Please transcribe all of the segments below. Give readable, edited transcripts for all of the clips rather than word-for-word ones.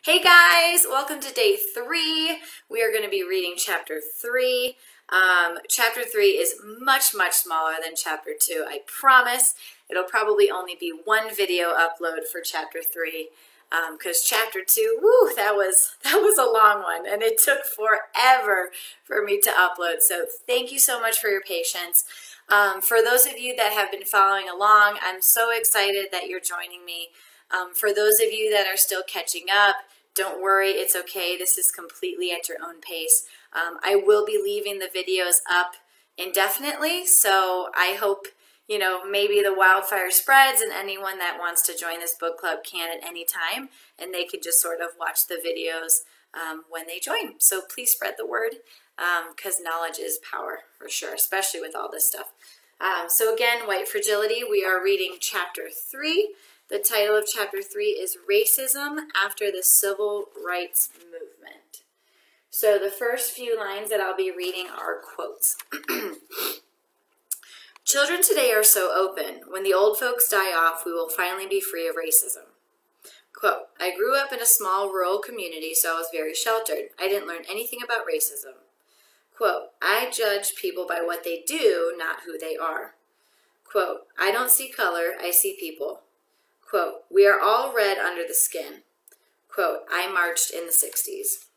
Hey guys, welcome to day 3. We are going to be reading chapter 3. Chapter 3 is much smaller than chapter 2, I promise. It'll probably only be one video upload for chapter 3 because chapter 2, woo, that was a long one and it took forever for me to upload. So thank you so much for your patience. For those of you that have been following along, I'm so excited that you're joining me. For those of you that are still catching up, don't worry, it's okay. This is completely at your own pace. I will be leaving the videos up indefinitely, so I hope, maybe the wildfire spreads and anyone that wants to join this book club can at any time, and they can just sort of watch the videos when they join. So please spread the word, because knowledge is power, for sure, especially with all this stuff. So again, White Fragility, we are reading chapter 3. The title of chapter 3 is Racism After the Civil Rights Movement. So the first few lines that I'll be reading are quotes. Children today are so open. When the old folks die off, we will finally be free of racism. Quote, I grew up in a small rural community, so I was very sheltered. I didn't learn anything about racism. Quote, I judge people by what they do, not who they are. Quote, I don't see color, I see people. Quote, we are all red under the skin. Quote, I marched in the 60s.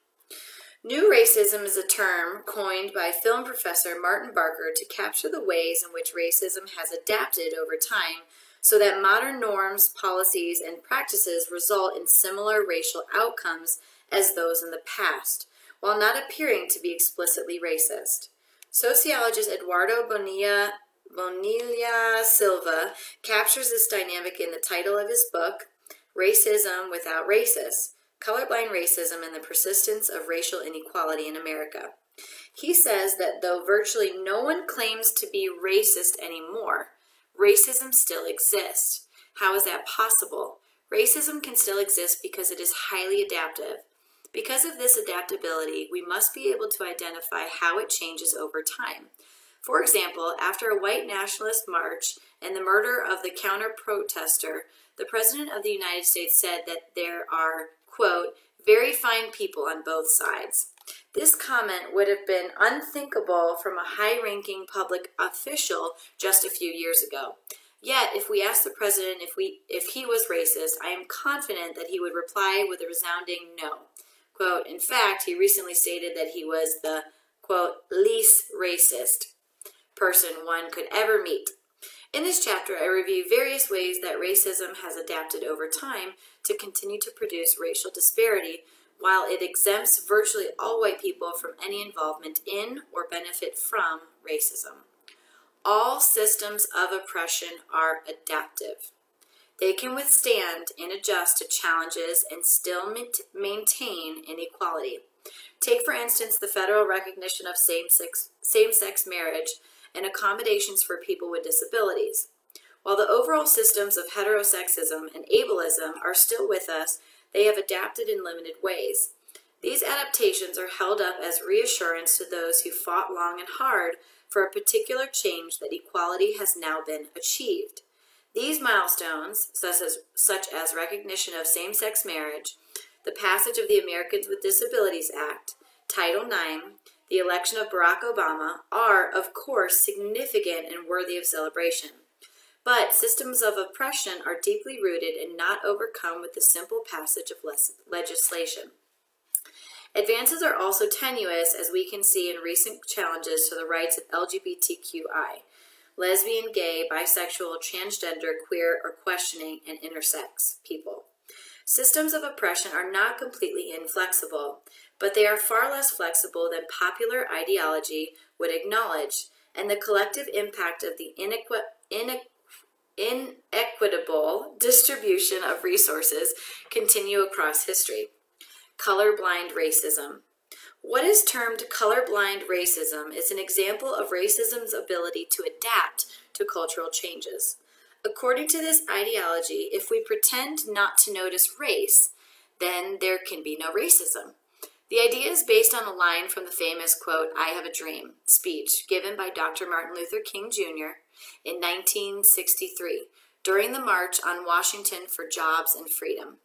New racism is a term coined by film professor Martin Barker to capture the ways in which racism has adapted over time so that modern norms, policies, and practices result in similar racial outcomes as those in the past, while not appearing to be explicitly racist. Sociologist Eduardo Bonilla Silva captures this dynamic in the title of his book, Racism Without Racists, Colorblind Racism and the Persistence of Racial Inequality in America. He says that though virtually no one claims to be racist anymore, racism still exists. How is that possible? Racism can still exist because it is highly adaptive. Because of this adaptability, we must be able to identify how it changes over time. For example, after a white nationalist march and the murder of the counter-protester, the President of the United States said that there are, quote, very fine people on both sides. This comment would have been unthinkable from a high-ranking public official just a few years ago. Yet, if we asked the President if he was racist, I am confident that he would reply with a resounding no. Quote, in fact, he recently stated that he was the, quote, least racist person one could ever meet. In this chapter, I review various ways that racism has adapted over time to continue to produce racial disparity, while it exempts virtually all white people from any involvement in or benefit from racism. All systems of oppression are adaptive. They can withstand and adjust to challenges and still maintain inequality. Take, for instance, the federal recognition of same-sex marriage and accommodations for people with disabilities. While the overall systems of heterosexism and ableism are still with us, they have adapted in limited ways. These adaptations are held up as reassurance to those who fought long and hard for a particular change that equality has now been achieved. These milestones, such as recognition of same-sex marriage, the passage of the Americans with Disabilities Act, Title IX, the election of Barack Obama, are, of course, significant and worthy of celebration. But systems of oppression are deeply rooted and not overcome with the simple passage of legislation. Advances are also tenuous, as we can see in recent challenges to the rights of LGBTQI, lesbian, gay, bisexual, transgender, queer, or questioning, and intersex people. Systems of oppression are not completely inflexible, but they are far less flexible than popular ideology would acknowledge, and the collective impact of the inequitable distribution of resources continue across history. Colorblind racism. What is termed colorblind racism is an example of racism's ability to adapt to cultural changes. According to this ideology, if we pretend not to notice race, then there can be no racism. The idea is based on a line from the famous, quote, I have a dream speech given by Dr. Martin Luther King Jr. in 1963 during the March on Washington for Jobs and Freedom.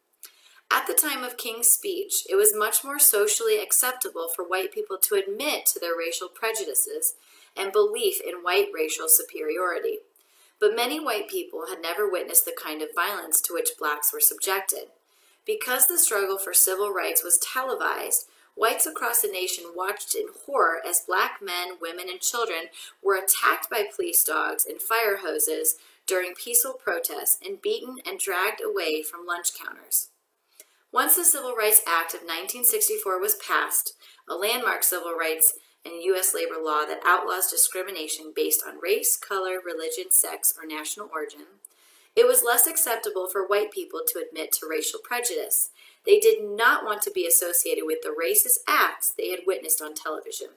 At the time of King's speech, it was much more socially acceptable for white people to admit to their racial prejudices and belief in white racial superiority. But many white people had never witnessed the kind of violence to which blacks were subjected. Because the struggle for civil rights was televised, whites across the nation watched in horror as black men, women, and children were attacked by police dogs and fire hoses during peaceful protests and beaten and dragged away from lunch counters. Once the Civil Rights Act of 1964 was passed, a landmark civil rights and U.S. labor law that outlaws discrimination based on race, color, religion, sex, or national origin, it was less acceptable for white people to admit to racial prejudice. They did not want to be associated with the racist acts they had witnessed on television,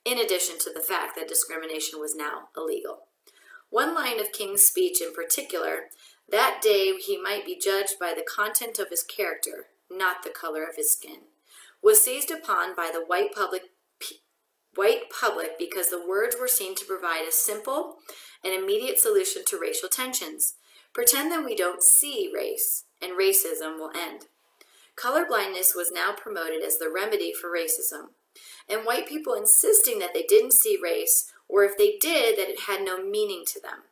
in addition to the fact that discrimination was now illegal. One line of King's speech in particular, "That day he might be judged by the content of his character, not the color of his skin," was seized upon by the white public because the words were seen to provide a simple and immediate solution to racial tensions. Pretend that we don't see race, and racism will end. Colorblindness was now promoted as the remedy for racism, and white people insisting that they didn't see race, or if they did, that it had no meaning to them.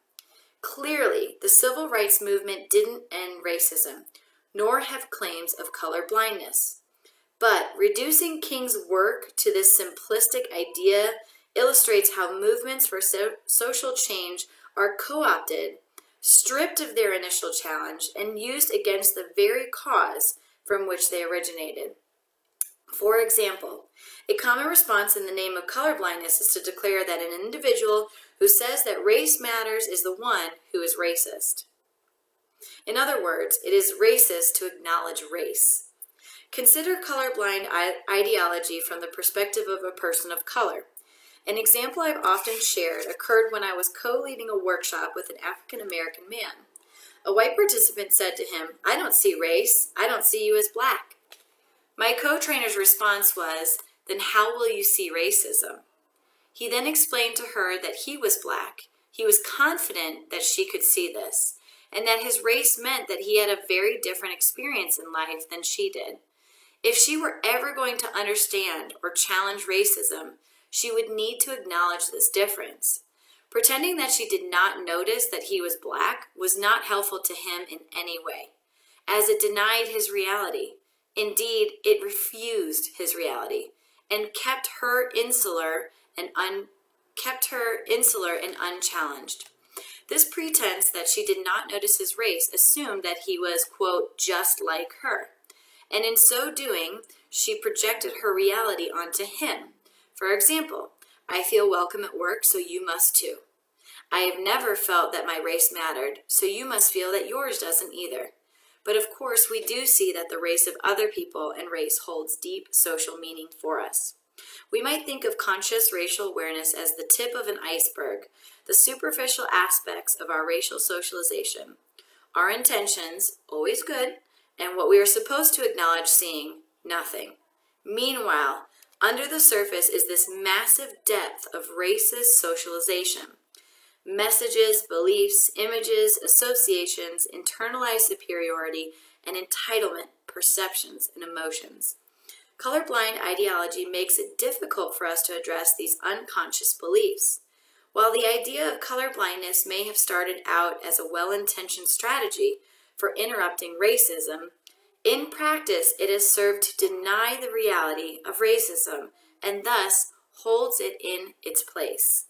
Clearly, the civil rights movement didn't end racism, nor have claims of colorblindness. But reducing King's work to this simplistic idea illustrates how movements for social change are co-opted, stripped of their initial challenge, and used against the very cause from which they originated. For example, a common response in the name of colorblindness is to declare that an individual who says that race matters is the one who is racist. In other words, it is racist to acknowledge race. Consider colorblind ideology from the perspective of a person of color. An example I've often shared occurred when I was co-leading a workshop with an African American man. A white participant said to him, "I don't see race, I don't see you as black." My co-trainer's response was, "Then how will you see racism?" He then explained to her that he was black. He was confident that she could see this, and that his race meant that he had a very different experience in life than she did. If she were ever going to understand or challenge racism, she would need to acknowledge this difference. Pretending that she did not notice that he was black was not helpful to him in any way, as it denied his reality. Indeed, it refused his reality and kept her insular and unchallenged. This pretense that she did not notice his race assumed that he was, quote, just like her. And in so doing, she projected her reality onto him. For example, "I feel welcome at work, so you must too. I have never felt that my race mattered, so you must feel that yours doesn't either." But of course, we do see that the race of other people and race holds deep social meaning for us. We might think of conscious racial awareness as the tip of an iceberg, the superficial aspects of our racial socialization. Our intentions, always good, and what we are supposed to acknowledge seeing, nothing. Meanwhile, under the surface is this massive depth of racist socialization. Messages, beliefs, images, associations, internalized superiority, and entitlement, perceptions, and emotions. Colorblind ideology makes it difficult for us to address these unconscious beliefs. While the idea of colorblindness may have started out as a well-intentioned strategy for interrupting racism, in practice it has served to deny the reality of racism and thus holds it in its place.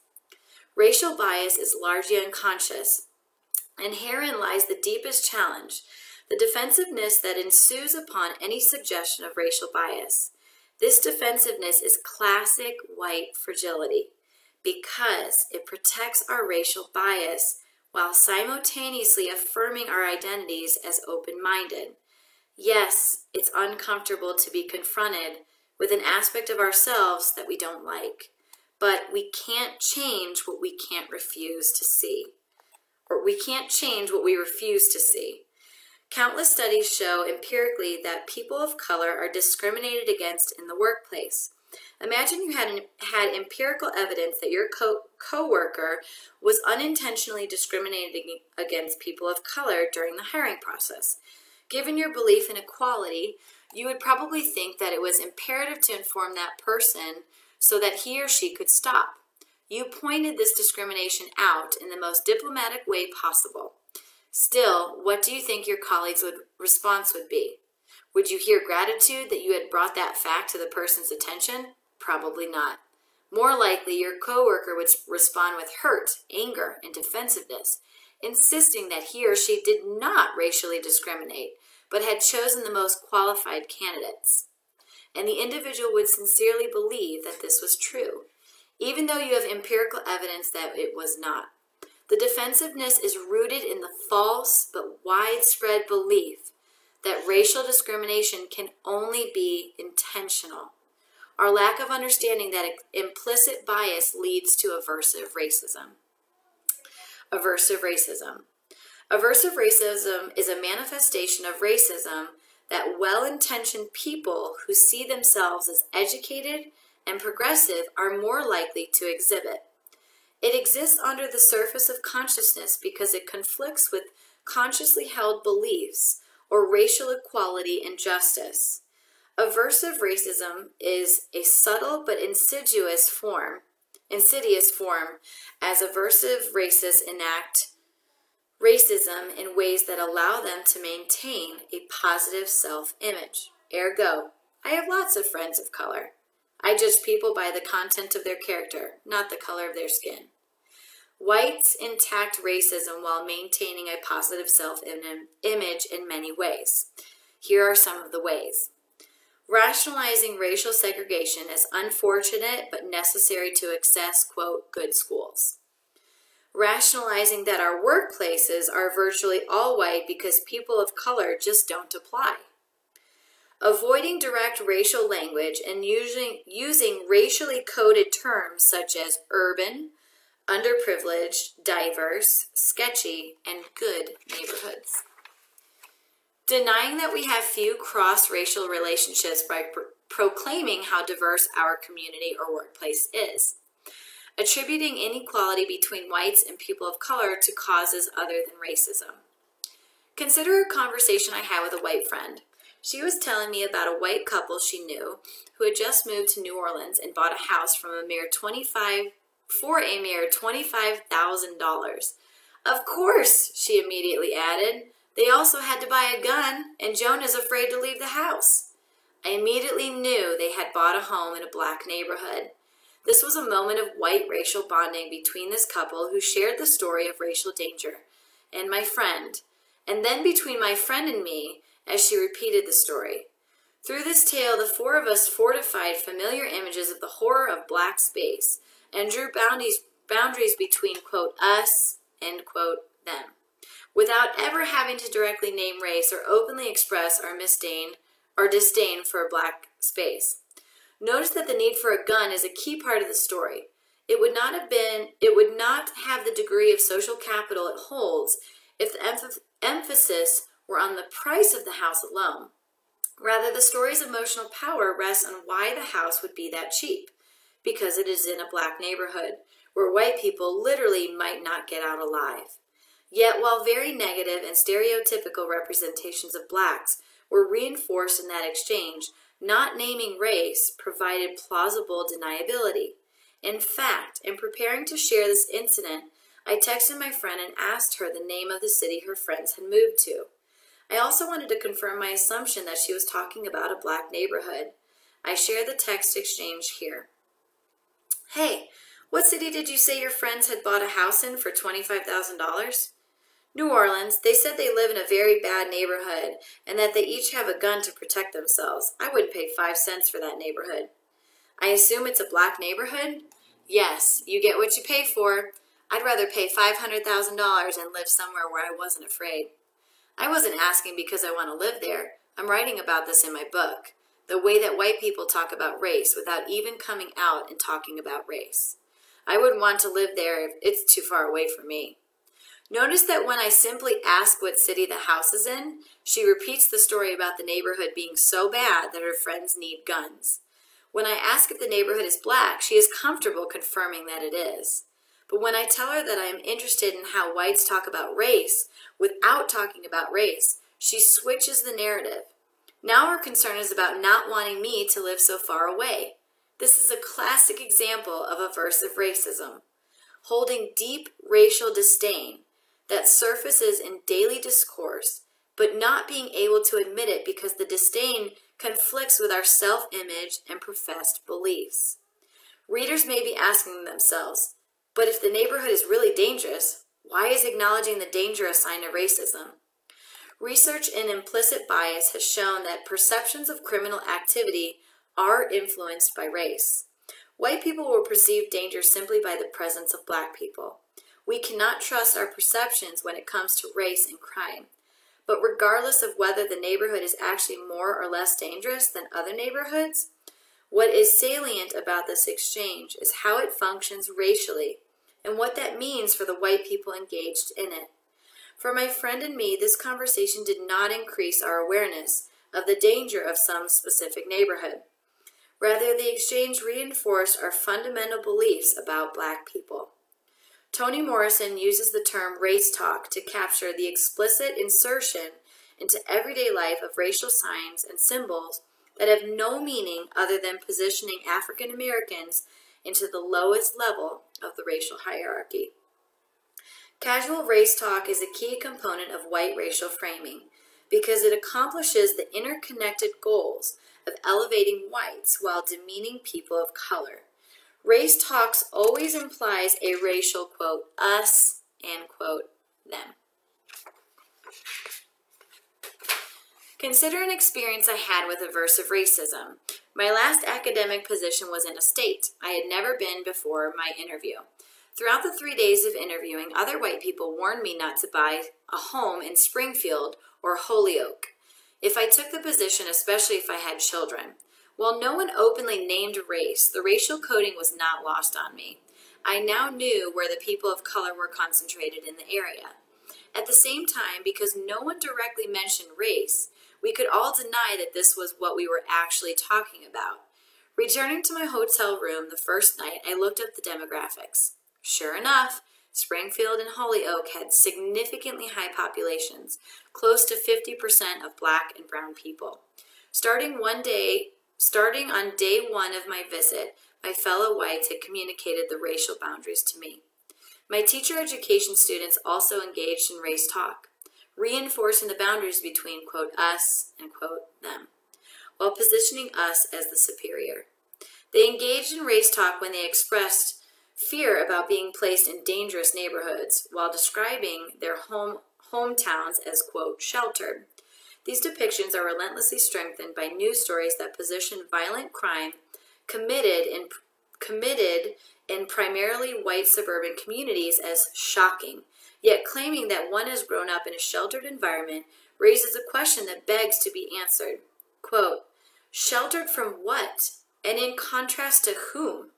Racial bias is largely unconscious, and herein lies the deepest challenge, the defensiveness that ensues upon any suggestion of racial bias. This defensiveness is classic white fragility because it protects our racial bias while simultaneously affirming our identities as open-minded. Yes, it's uncomfortable to be confronted with an aspect of ourselves that we don't like, but we can't change what we can't refuse to see, or we can't change what we refuse to see. Countless studies show empirically that people of color are discriminated against in the workplace. Imagine you had empirical evidence that your co-worker was unintentionally discriminating against people of color during the hiring process. Given your belief in equality, you would probably think that it was imperative to inform that person so that he or she could stop. You pointed this discrimination out in the most diplomatic way possible. Still, what do you think your colleagues' response would be? Would you hear gratitude that you had brought that fact to the person's attention? Probably not. More likely, your coworker would respond with hurt, anger, and defensiveness, insisting that he or she did not racially discriminate, but had chosen the most qualified candidates. And the individual would sincerely believe that this was true, even though you have empirical evidence that it was not. The defensiveness is rooted in the false but widespread belief that racial discrimination can only be intentional. Our lack of understanding that implicit bias leads to aversive racism. Aversive racism. Aversive racism is a manifestation of racism that well-intentioned people who see themselves as educated and progressive are more likely to exhibit. It exists under the surface of consciousness because it conflicts with consciously held beliefs or racial equality and justice. Aversive racism is a subtle but insidious form as aversive racists enact racism in ways that allow them to maintain a positive self-image. Ergo, I have lots of friends of color. I judge people by the content of their character, not the color of their skin. Whites enact racism while maintaining a positive self-image in many ways. Here are some of the ways. Rationalizing racial segregation as unfortunate but necessary to access, quote, good schools. Rationalizing that our workplaces are virtually all white because people of color just don't apply. Avoiding direct racial language and using racially coded terms such as urban, underprivileged, diverse, sketchy, and good neighborhoods. Denying that we have few cross-racial relationships by proclaiming how diverse our community or workplace is. Attributing inequality between whites and people of color to causes other than racism. Consider a conversation I had with a white friend. She was telling me about a white couple she knew who had just moved to New Orleans and bought a house for a mere $25,000. Of course, she immediately added, they also had to buy a gun, and Joan is afraid to leave the house. I immediately knew they had bought a home in a black neighborhood. This was a moment of white racial bonding between this couple who shared the story of racial danger, and my friend, and then between my friend and me as she repeated the story. Through this tale, the four of us fortified familiar images of the horror of black space and drew boundaries between, quote, us and, quote, them, without ever having to directly name race or openly express our disdain for a black space. Notice that the need for a gun is a key part of the story. It would not have the degree of social capital it holds if the emphasis were on the price of the house alone. Rather, the story's emotional power rests on why the house would be that cheap, because it is in a black neighborhood, where white people literally might not get out alive. Yet, while very negative and stereotypical representations of blacks were reinforced in that exchange, not naming race provided plausible deniability. In fact, in preparing to share this incident, I texted my friend and asked her the name of the city her friends had moved to. I also wanted to confirm my assumption that she was talking about a black neighborhood. I share the text exchange here. Hey, what city did you say your friends had bought a house in for $25,000? New Orleans. They said they live in a very bad neighborhood and that they each have a gun to protect themselves. I wouldn't pay 5 cents for that neighborhood. I assume it's a black neighborhood? Yes, you get what you pay for. I'd rather pay $500,000 and live somewhere where I wasn't afraid. I wasn't asking because I want to live there. I'm writing about this in my book, the way that white people talk about race without even coming out and talking about race. I wouldn't want to live there if it's too far away from me. Notice that when I simply ask what city the house is in, she repeats the story about the neighborhood being so bad that her friends need guns. When I ask if the neighborhood is black, she is comfortable confirming that it is. But when I tell her that I am interested in how whites talk about race without talking about race, She switches the narrative. Now her concern is about not wanting me to live so far away. This is a classic example of aversive racism, holding deep racial disdain that surfaces in daily discourse, but not being able to admit it because the disdain conflicts with our self-image and professed beliefs. Readers may be asking themselves, but if the neighborhood is really dangerous, why is acknowledging the danger a sign of racism? Research in implicit bias has shown that perceptions of criminal activity are influenced by race. White people will perceive danger simply by the presence of black people. We cannot trust our perceptions when it comes to race and crime. But regardless of whether the neighborhood is actually more or less dangerous than other neighborhoods, what is salient about this exchange is how it functions racially and what that means for the white people engaged in it. For my friend and me, this conversation did not increase our awareness of the danger of some specific neighborhood. Rather, the exchange reinforced our fundamental beliefs about black people. Toni Morrison uses the term race talk to capture the explicit insertion into everyday life of racial signs and symbols that have no meaning other than positioning African Americans into the lowest level of the racial hierarchy. Casual race talk is a key component of white racial framing because it accomplishes the interconnected goals of elevating whites while demeaning people of color. Race talks always implies a racial, quote, us, and, quote, them. Consider an experience I had with aversive racism. My last academic position was in a state I had never been before my interview. Throughout the 3 days of interviewing, other white people warned me not to buy a home in Springfield or Holyoke if I took the position, especially if I had children. While no one openly named race, the racial coding was not lost on me. I now knew where the people of color were concentrated in the area. At the same time, because no one directly mentioned race, we could all deny that this was what we were actually talking about. Returning to my hotel room the first night, I looked up the demographics. Sure enough, Springfield and Holyoke had significantly high populations, close to 50% of black and brown people. Starting on day one of my visit, my fellow whites had communicated the racial boundaries to me. My teacher education students also engaged in race talk, reinforcing the boundaries between, quote, us and, quote, them, while positioning us as the superior. They engaged in race talk when they expressed fear about being placed in dangerous neighborhoods while describing their hometowns as, quote, sheltered. These depictions are relentlessly strengthened by news stories that position violent crime committed in primarily white suburban communities as shocking, yet claiming that one has grown up in a sheltered environment raises a question that begs to be answered. Quote, sheltered from what? And in contrast to whom?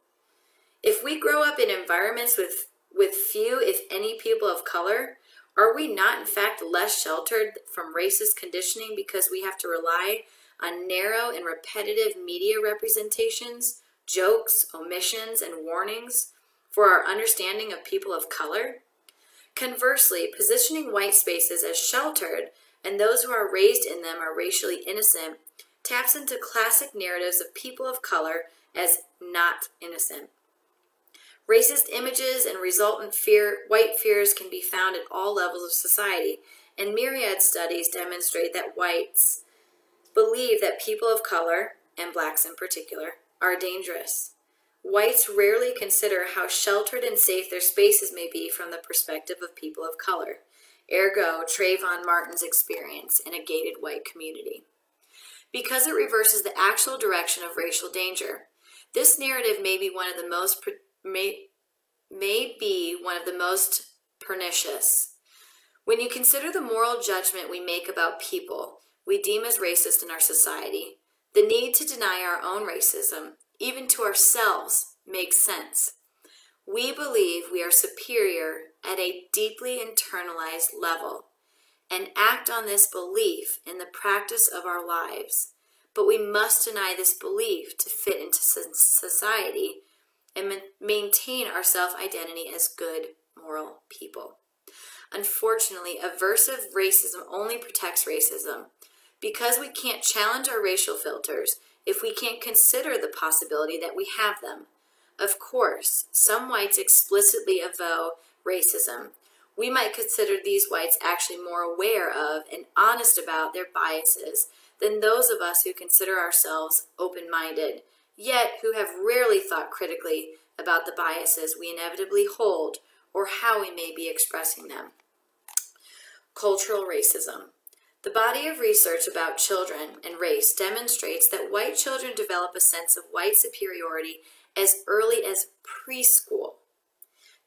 If we grow up in environments with few, if any, people of color, are we not in fact less sheltered from racist conditioning because we have to rely on narrow and repetitive media representations, jokes, omissions, and warnings for our understanding of people of color? Conversely, positioning white spaces as sheltered and those who are raised in them are racially innocent taps into classic narratives of people of color as not innocent. Racist images and resultant white fears can be found at all levels of society, and myriad studies demonstrate that whites believe that people of color, and blacks in particular, are dangerous. Whites rarely consider how sheltered and safe their spaces may be from the perspective of people of color, ergo Trayvon Martin's experience in a gated white community. Because it reverses the actual direction of racial danger, this narrative may be one of the most pernicious. When you consider the moral judgment we make about people we deem as racist in our society, the need to deny our own racism, even to ourselves, makes sense. We believe we are superior at a deeply internalized level and act on this belief in the practice of our lives, but we must deny this belief to fit into society and maintain our self-identity as good, moral people. Unfortunately, aversive racism only protects racism. Because we can't challenge our racial filters if we can't consider the possibility that we have them. Of course, some whites explicitly avow racism. We might consider these whites actually more aware of and honest about their biases than those of us who consider ourselves open-minded, yet who have rarely thought critically about the biases we inevitably hold or how we may be expressing them. Cultural racism. The body of research about children and race demonstrates that white children develop a sense of white superiority as early as preschool.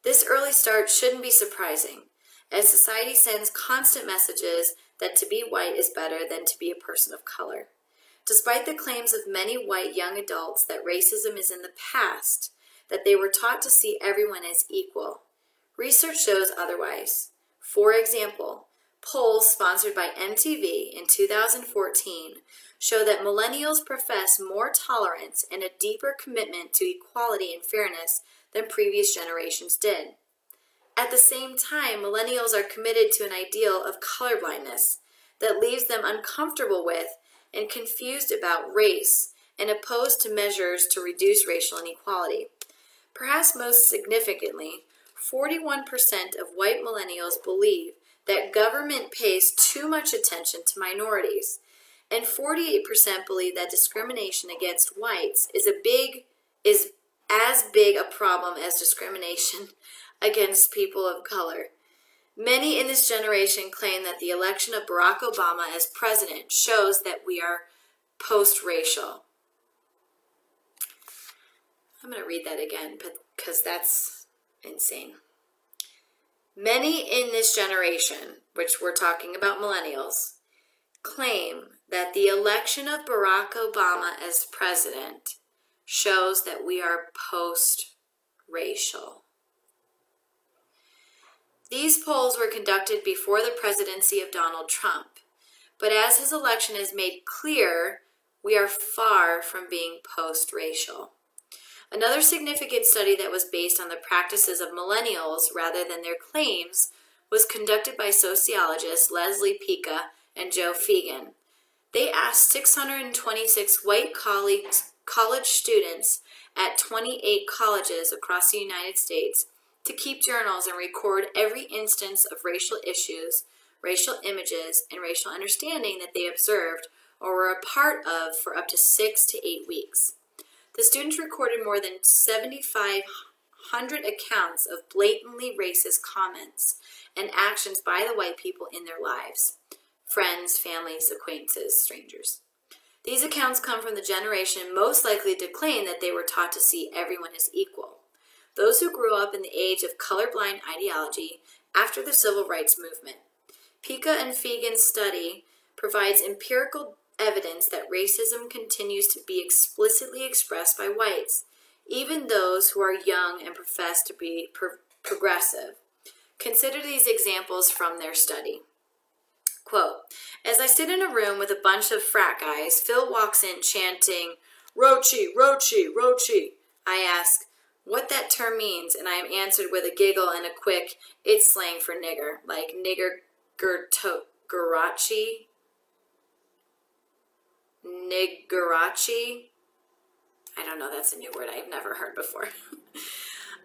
This early start shouldn't be surprising, as society sends constant messages that to be white is better than to be a person of color. Despite the claims of many white young adults that racism is in the past, that they were taught to see everyone as equal, research shows otherwise. For example, polls sponsored by MTV in 2014 show that millennials profess more tolerance and a deeper commitment to equality and fairness than previous generations did. At the same time, millennials are committed to an ideal of colorblindness that leaves them uncomfortable with and confused about race and opposed to measures to reduce racial inequality. Perhaps most significantly, 41% of white millennials believe that government pays too much attention to minorities, and 48% believe that discrimination against whites is as big a problem as discrimination against people of color. Many in this generation claim that the election of Barack Obama as president shows that we are post-racial. I'm going to read that again because that's insane. Many in this generation, which we're talking about millennials, claim that the election of Barack Obama as president shows that we are post-racial. These polls were conducted before the presidency of Donald Trump, but as his election is made clear, we are far from being post-racial. Another significant study that was based on the practices of millennials rather than their claims was conducted by sociologists Leslie Pica and Joe Fegan. They asked 626 white college students at 28 colleges across the United States to keep journals and record every instance of racial issues, racial images, and racial understanding that they observed or were a part of for up to 6 to 8 weeks. The students recorded more than 7,500 accounts of blatantly racist comments and actions by the white people in their lives. Friends, families, acquaintances, strangers. These accounts come from the generation most likely to claim that they were taught to see everyone as equal. Those who grew up in the age of colorblind ideology after the civil rights movement. Pica and Fegan's study provides empirical evidence that racism continues to be explicitly expressed by whites, even those who are young and profess to be progressive. Consider these examples from their study. Quote, as I sit in a room with a bunch of frat guys, Phil walks in chanting, Rochi, Rochi, Rochi. I ask what that term means, and I am answered with a giggle and a quick, it's slang for nigger, like nigger garachi, niggerachi. I don't know, that's a new word I've never heard before.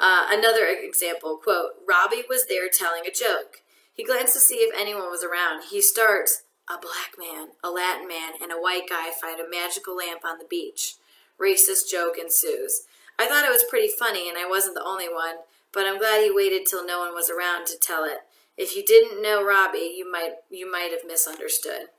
Another example, quote, Robbie was there telling a joke. He glanced to see if anyone was around. He starts, a black man, a Latin man, and a white guy find a magical lamp on the beach. Racist joke ensues. I thought it was pretty funny, and I wasn't the only one, but I'm glad he waited till no one was around to tell it. If you didn't know Robbie, you might have misunderstood.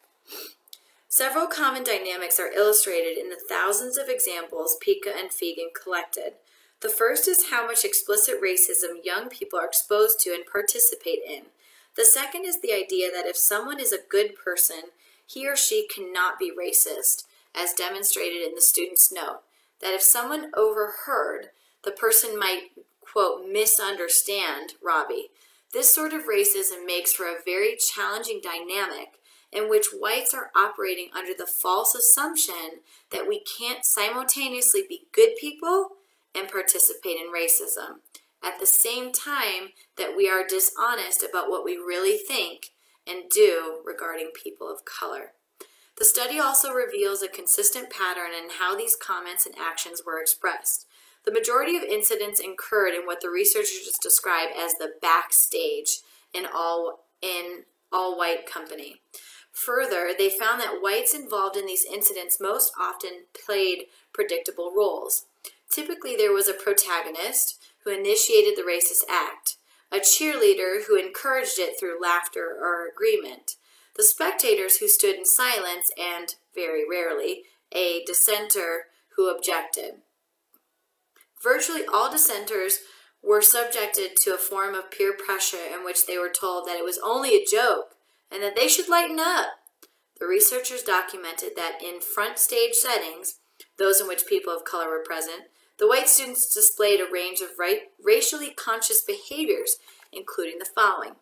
Several common dynamics are illustrated in the thousands of examples Pica and Fegan collected. The first is how much explicit racism young people are exposed to and participate in. The second is the idea that if someone is a good person, he or she cannot be racist, as demonstrated in the student's note. That if someone overheard, the person might, quote, misunderstand Robbie. This sort of racism makes for a very challenging dynamic in which whites are operating under the false assumption that we can't simultaneously be good people and participate in racism. at the same time that we are dishonest about what we really think and do regarding people of color. The study also reveals a consistent pattern in how these comments and actions were expressed. The majority of incidents occurred in what the researchers describe as the backstage in all-white company. Further, they found that whites involved in these incidents most often played predictable roles. Typically, there was a protagonist who initiated the racist act, a cheerleader who encouraged it through laughter or agreement, the spectators who stood in silence, and, very rarely, a dissenter who objected. Virtually all dissenters were subjected to a form of peer pressure in which they were told that it was only a joke and that they should lighten up. The researchers documented that in front stage settings, those in which people of color were present, the white students displayed a range of racially conscious behaviors, including the following: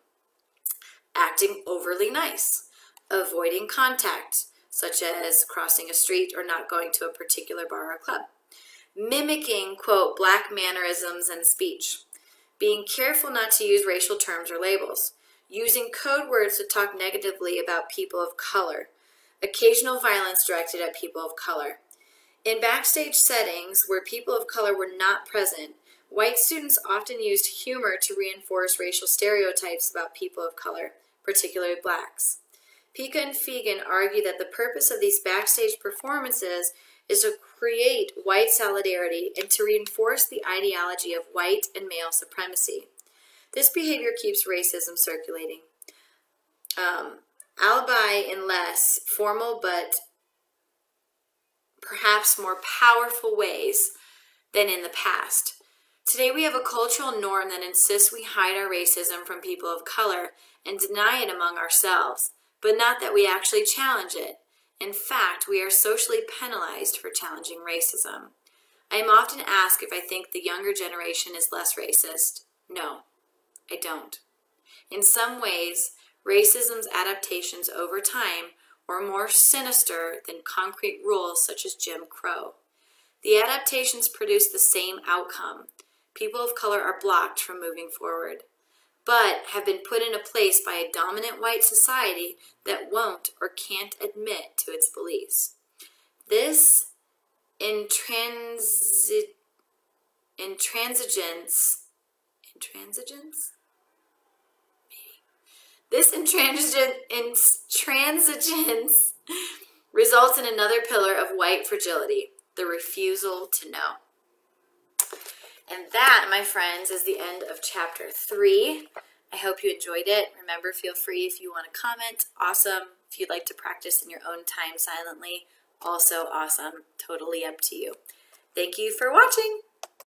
acting overly nice, avoiding contact, such as crossing a street or not going to a particular bar or club, mimicking, quote, black mannerisms and speech, being careful not to use racial terms or labels, using code words to talk negatively about people of color, occasional violence directed at people of color. In backstage settings where people of color were not present, white students often used humor to reinforce racial stereotypes about people of color, particularly blacks. Pica and Fegan argue that the purpose of these backstage performances is to create white solidarity and to reinforce the ideology of white and male supremacy. This behavior keeps racism circulating. Alibi in less formal but perhaps more powerful ways than in the past. Today we have a cultural norm that insists we hide our racism from people of color and deny it among ourselves, but not that we actually challenge it. In fact, we are socially penalized for challenging racism. I am often asked if I think the younger generation is less racist. No, I don't. In some ways, racism's adaptations over time were more sinister than concrete rules such as Jim Crow. The adaptations produce the same outcome. People of color are blocked from moving forward, but have been put in a place by a dominant white society that won't or can't admit to its beliefs. This intransigence results in another pillar of white fragility, the refusal to know. And that, my friends, is the end of chapter 3. I hope you enjoyed it. Remember, feel free if you want to comment. Awesome. If you'd like to practice in your own time silently, also awesome. Totally up to you. Thank you for watching.